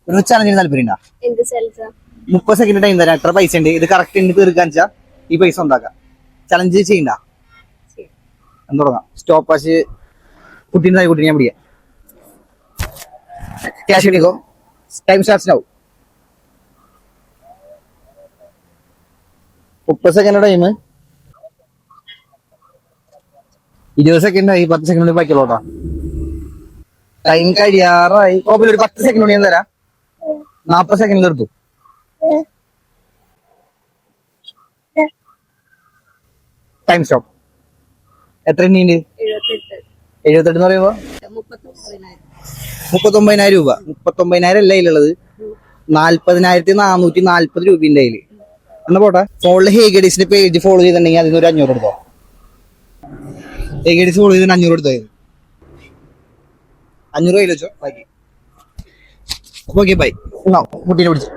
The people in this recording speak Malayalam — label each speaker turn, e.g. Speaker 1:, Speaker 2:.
Speaker 1: ഒരു ചലഞ്ചിന് താല്പര്യം ഉണ്ടോ? 30 സെക്കൻഡ് ടൈം തരാം. എത്ര പൈസ ഉണ്ട് ഇത് കറക്റ്റ് ഉണ്ട് തീർക്കാൻ വെച്ചാൽ ഈ പൈസ ഉണ്ടാക്കാം. ചലഞ്ച് ചെയ്യണ്ട. തുടങ്ങാം. സ്റ്റോപ്പ് വാച്ച് കുട്ടീനെ കുട്ടീനെ ഞാൻ പിടിക്കാം. ക്യാഷ് എടുക്കോ. Time starts now. 30 second time. 20 second ആയി. 10 സെക്കൻഡ് ബാക്കിയുള്ളൂട്ടാ. ടൈം കഴിയാറായി. ഒരു 10 സെക്കൻഡ് കൂടി ഞാൻ തരാം. 40 സെക്കൻഡ് എടുത്തു. Time stop. എത്ര എണ്ണിണ്ട്? 78 എന്ന് പറയുമ്പോ 39,000 രൂപ. 39,000 അല്ല അതിലുള്ളത്. 40,440 രൂപയുടെ കയ്യില്. എന്നാ പോട്ടെ. ഫോണില് ഹേഗഡീസിന്റെ പേജ് ഫോളോ ചെയ്തിട്ടുണ്ടെങ്കിൽ അതിന് ഒരു 500 എടുത്തോ. ഹേഗഡീസ് ഫോളോ ചെയ്തിട്ട് 500 എടുത്തോ. 500 കയ്യിൽ വെച്ചോ. ബാക്കി ഓക്കെ ബൈ. കുട്ടീനെ പിടിച്ചു.